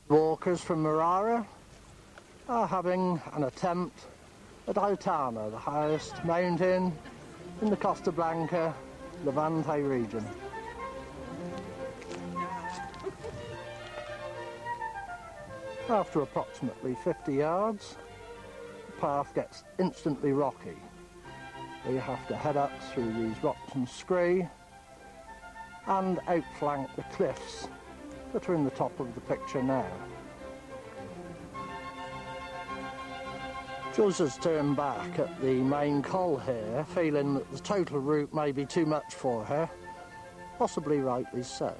Walkers from Marara are having an attempt at Aitana, the highest mountain in the Costa Blanca, Levante region. After approximately 50 yards, the path gets instantly rocky. We have to head up through these rocks and scree and outflank the cliffs that are in the top of the picture now. Jules has turned back at the main col here, feeling that the total route may be too much for her, possibly rightly so.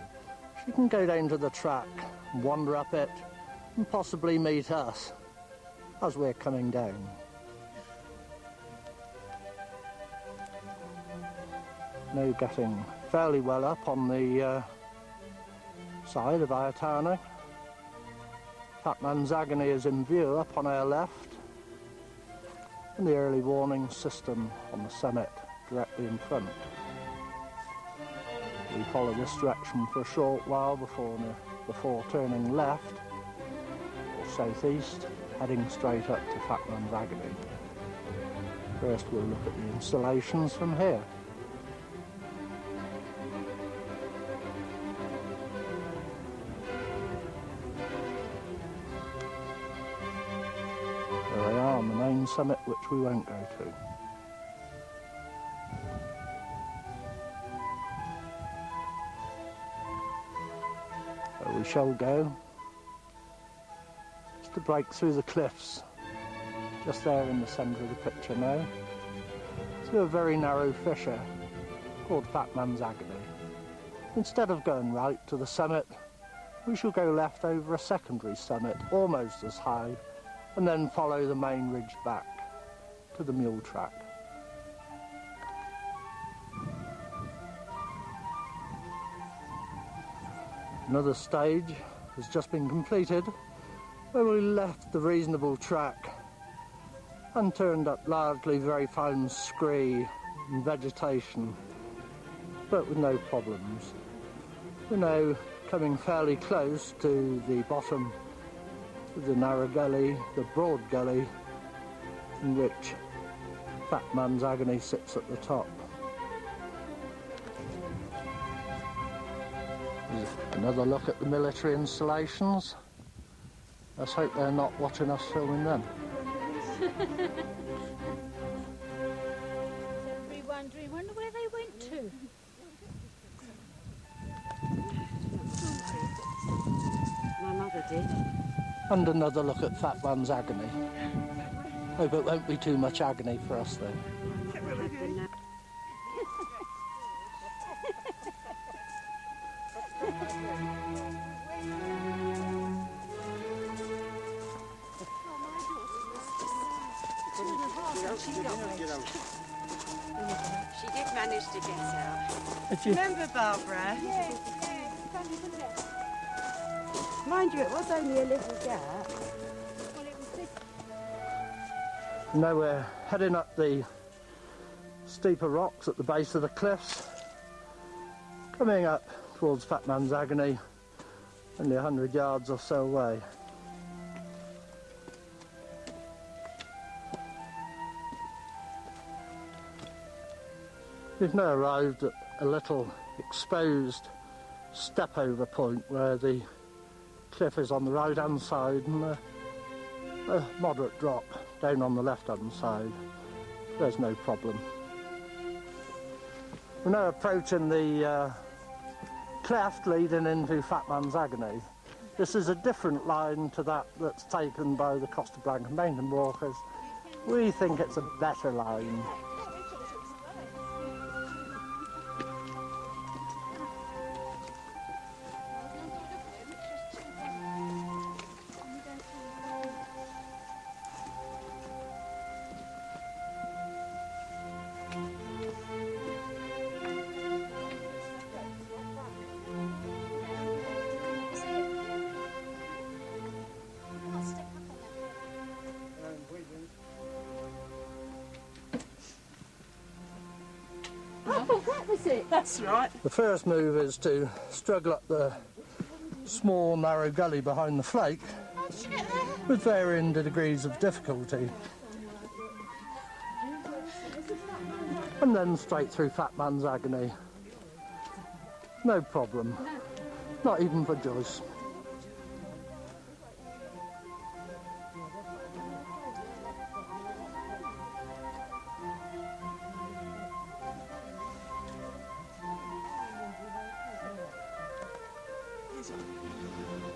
She can go down to the track, wander up it, and possibly meet us as we're coming down. Now getting fairly well up on the side of Aitana. Fat Man's Agony is in view up on our left, and the early warning system on the summit directly in front. We follow this direction for a short while before turning left or southeast, heading straight up to Fat Man's Agony. First we'll look at the installations from here. There they are on the main summit, which we won't go to. So we shall go just to break through the cliffs, just there in the centre of the picture now, through a very narrow fissure called Fat Man's Agony. Instead of going right to the summit, we shall go left over a secondary summit, almost as high, and then follow the main ridge back to the mule track. Another stage has just been completed where we left the reasonable track and turned up largely very fine scree and vegetation, but with no problems. We're now coming fairly close to the bottom of the narrow gully, the broad gully, in which Fat Man's Agony sits at the top. Here's another look at the military installations. Let's hope they're not watching us filming them. Wonder where they went to. My mother did. And another look at Fat Man's Agony. Hope it won't be too much agony for us though. She did manage to get out. Remember, Barbara? Yes. Mind you, it was only a little gap. Now we're heading up the steeper rocks at the base of the cliffs, coming up towards Fat Man's Agony, only 100 yards or so away. We've now arrived at a little exposed step-over point where the cliff is on the right-hand side and a moderate drop down on the left-hand side. There's no problem. We're now approaching the cleft leading into Fat Man's Agony. This is a different line to that that's taken by the Costa Blanca mountain walkers. We think it's a better line. Oh, that was it. That's right. The first move is to struggle up the small narrow gully behind the flake with varying degrees of difficulty. And then straight through Fat Man's Agony. No problem. Not even for Joyce.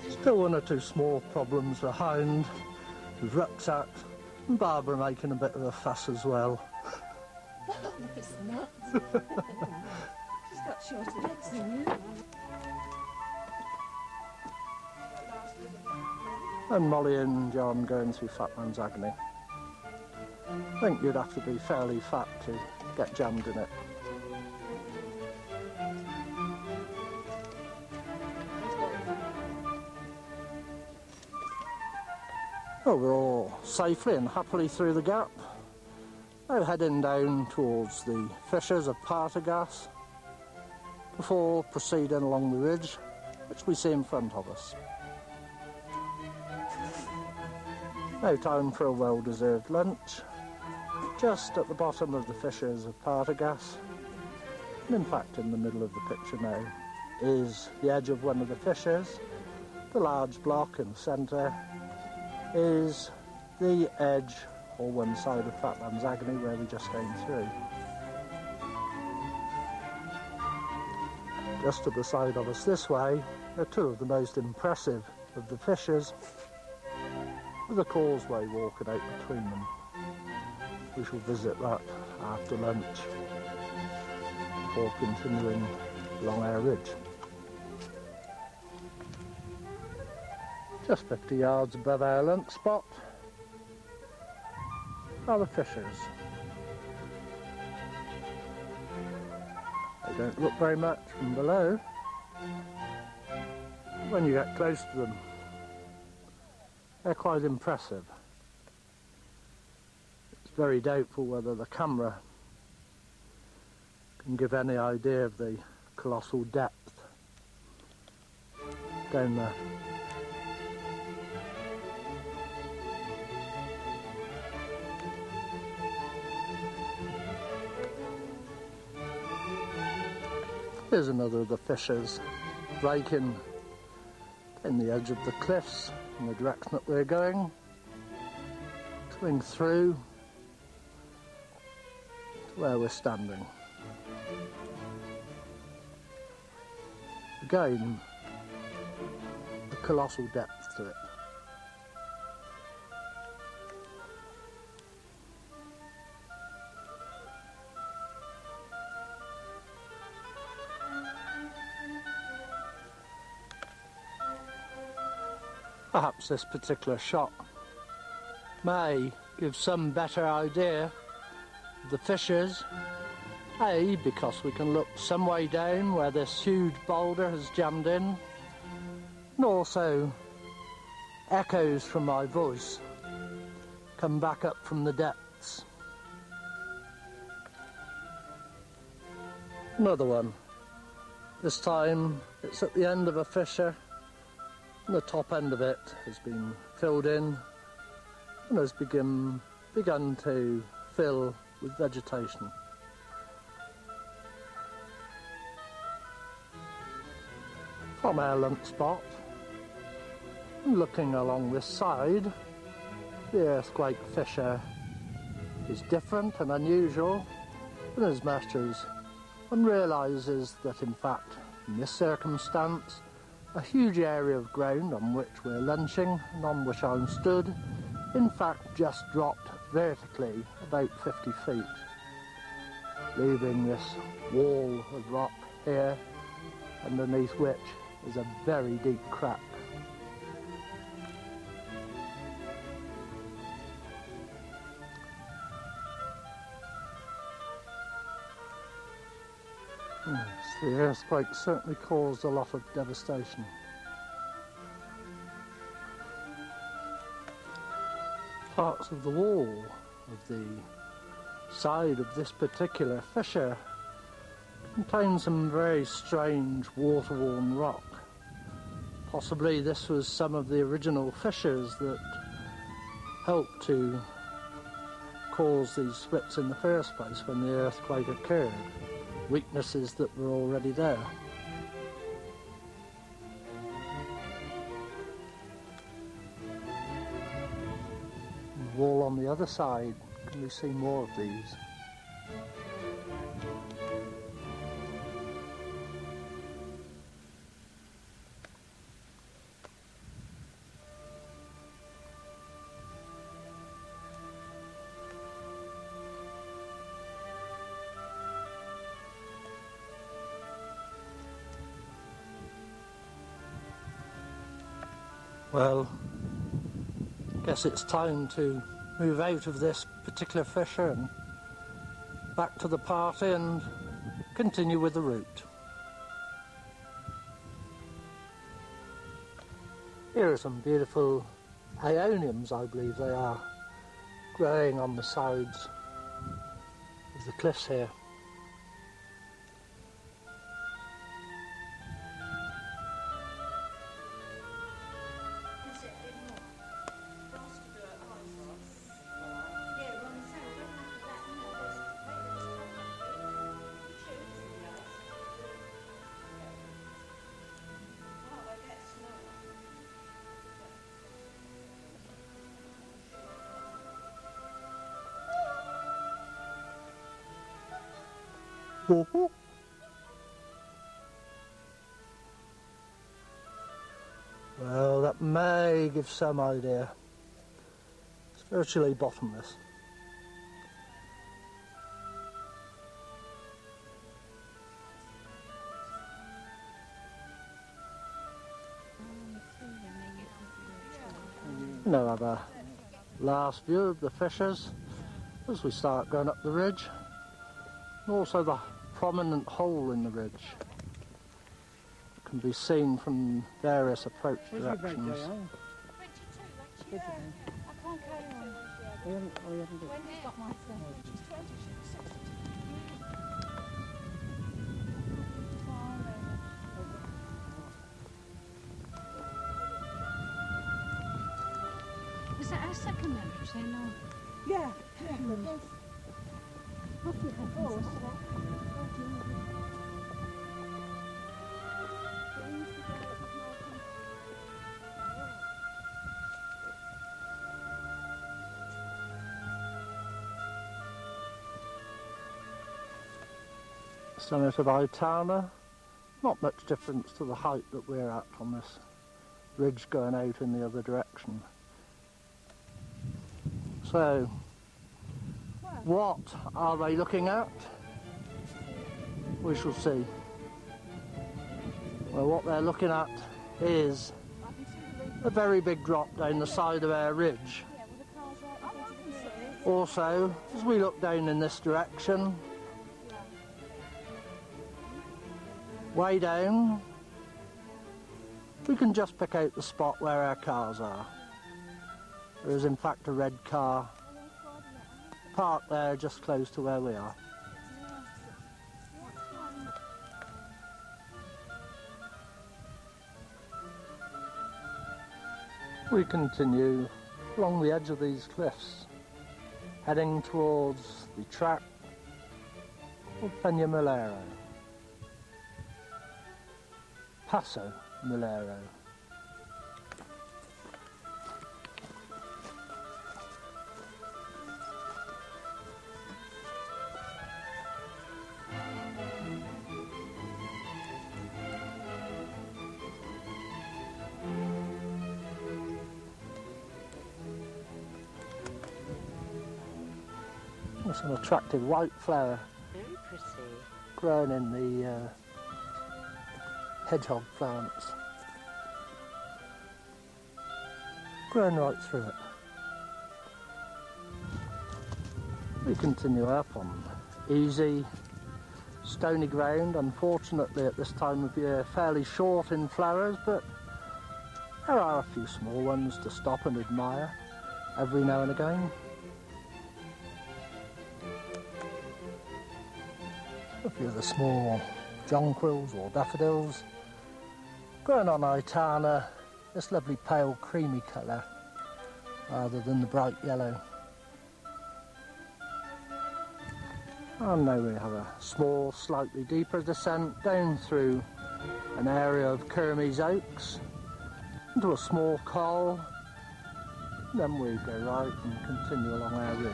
Still one or two small problems behind, with rucksack and Barbara making a bit of a fuss as well. It's nuts. She's got shorter legs than you. And Molly and John going through Fat Man's Agony. I think you'd have to be fairly fat to get jammed in it. Well, we're all safely and happily through the gap. Now heading down towards the fissures of Partagas before proceeding along the ridge, which we see in front of us. Now time for a well-deserved lunch, just at the bottom of the fissures of Partagas, and in fact in the middle of the picture now is the edge of one of the fissures. The large block in the centre is the edge or one side of Fat Man's Agony where we just came through. Just to the side of us this way are two of the most impressive of the fissures, with a causeway walking out between them. We shall visit that after lunch before continuing along our ridge. Just 50 yards above our lunch spot are the fissures. They don't look very much from below. When you get close to them, they're quite impressive. It's very doubtful whether the camera can give any idea of the colossal depth down there. Here's another of the fissures breaking in the edge of the cliffs in the direction that we're going, coming through to where we're standing. Again, a colossal depth to it. Perhaps this particular shot may give some better idea of the fissures. A, because we can look some way down where this huge boulder has jammed in, and also echoes from my voice come back up from the depths. Another one. This time it's at the end of a fissure. And the top end of it has been filled in and has begun to fill with vegetation. From our lunch spot, and looking along this side, the earthquake fissure is different and unusual, in as much as one realises that in fact in this circumstance a huge area of ground on which we're lunching and on which I'm stood, in fact just dropped vertically about 50 feet, leaving this wall of rock here, underneath which is a very deep crack. Yes, the earthquake certainly caused a lot of devastation. Parts of the wall of the side of this particular fissure contain some very strange water-worn rock, Possibly this was some of the original fissures that helped to cause these splits in the first place when the earthquake occurred. Weaknesses that were already there. And the wall on the other side, can we see more of these? Well, I guess it's time to move out of this particular fissure and back to the party and continue with the route. Here are some beautiful aeoniums, I believe they are, growing on the sides of the cliffs here. Well, that may give some idea. It's virtually bottomless. Now have a last view of the fissures as we start going up the ridge, and also the prominent hole in the ridge can be seen from various approach directions. I can't carry on. Wendy's got my thing. She's 20, she's 60. Was that our second marriage then, or? Yeah. Nothing happens. Summit of Aitana, not much difference to the height that we're at on this ridge going out in the other direction. So, what are they looking at? We shall see. Well, what they're looking at is a very big drop down the side of our ridge. Also, as we look down in this direction, way down, we can just pick out the spot where our cars are. There is in fact a red car parked there just close to where we are. We continue along the edge of these cliffs, heading towards the track of Peñamilero. Paso Milero. There's an attractive white flower Very pretty. growing in the hedgehog plants, growing right through it. We continue up on easy, stony ground, unfortunately at this time of year fairly short in flowers, but there are a few small ones to stop and admire every now and again. A few of the small jonquils or daffodils Grown on Aitana, this lovely pale creamy colour rather than the bright yellow. And now we have a small, slightly deeper descent down through an area of Kermes oaks into a small col. Then we go right and continue along our ridge.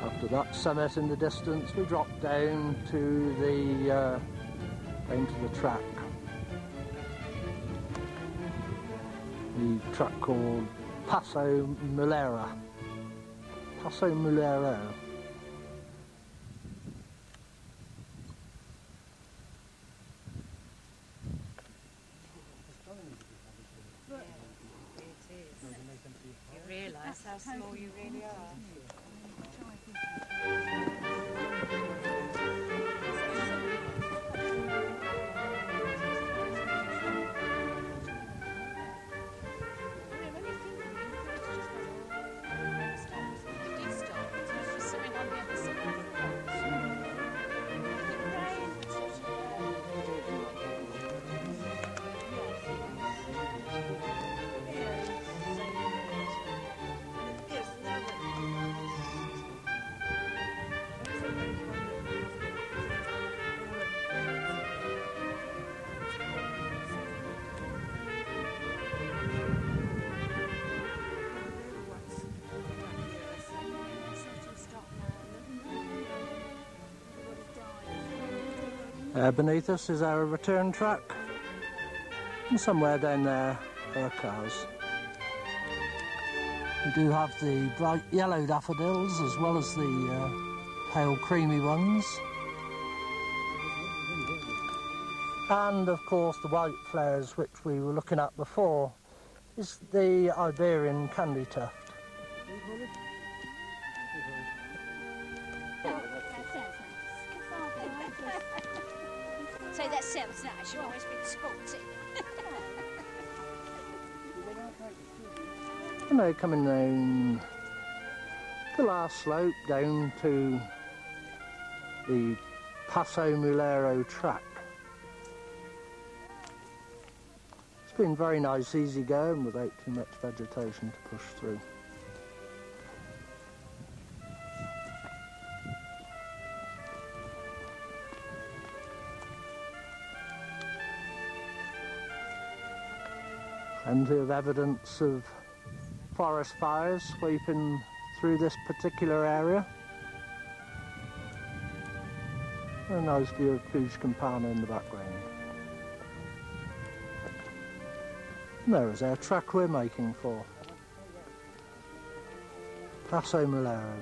After that summit in the distance, we drop down to the track. The track called Passo Mulero. Passo Mulero. You realise how small you really are. Beneath us is our return track, and somewhere down there are our cars. We do have the bright yellow daffodils as well as the pale creamy ones, and of course the white flowers which we were looking at before is the Iberian candy tuft. So that sounds nice, you've always been sporty. And now coming down the last slope down to the Passo Mulero track. It's been very nice, easy going without too much vegetation to push through. Plenty of evidence of forest fires sweeping through this particular area. A nice view of Puig Campana in the background. And there is our track we're making for. Passo Mulero.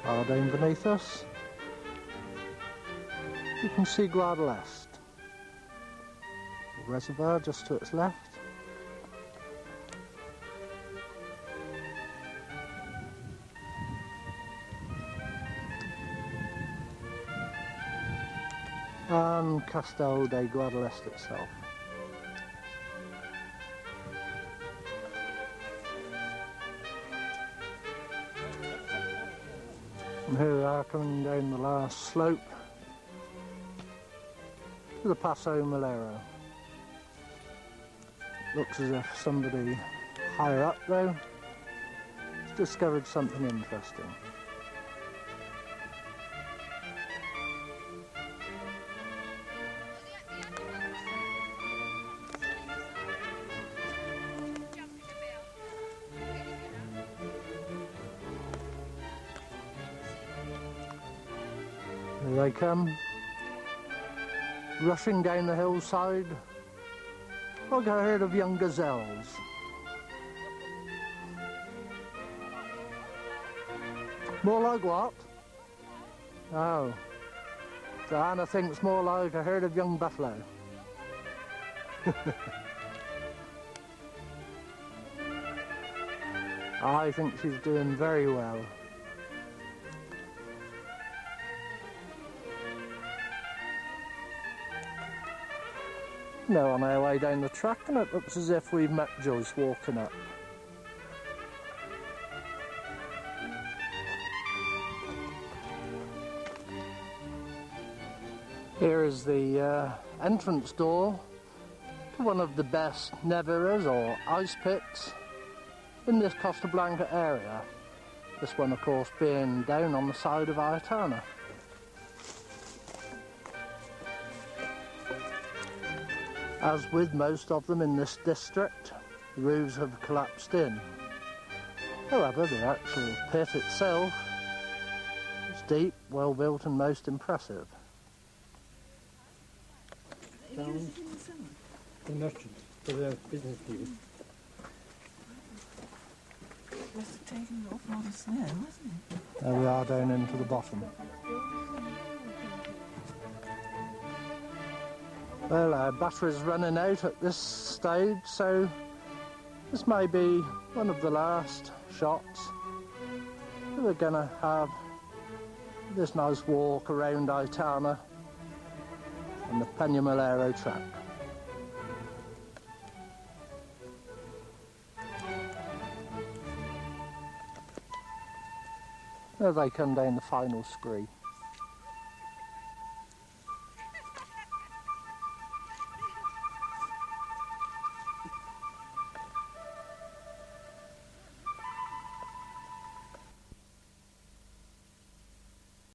Far down beneath us, you can see Guadalest, the reservoir just to its left. And Castel de Guadalest itself. And here we are coming down the last slope to the Passo Mulero. Looks as if somebody higher up though has discovered something interesting. Here they come, rushing down the hillside like a herd of young gazelles. More like what? Oh, Diana thinks more like a herd of young buffalo. I think she's doing very well. Now on our way down the track, and it looks as if we've met Joyce walking up. Here is the entrance door to one of the best neveras or ice pits in this Costa Blanca area. This one of course being down on the side of Aitana. As with most of them in this district, the roofs have collapsed in. However, the actual pit itself is deep, well built and most impressive. Down the merchant for the business deal. Must have taken an awful lot of snow, hasn't it? There we are down into the bottom. Well, our battery's running out at this stage, so this may be one of the last shots that we're going to have this nice walk around Aitana on the Peñamalero track. There they come down the final scree.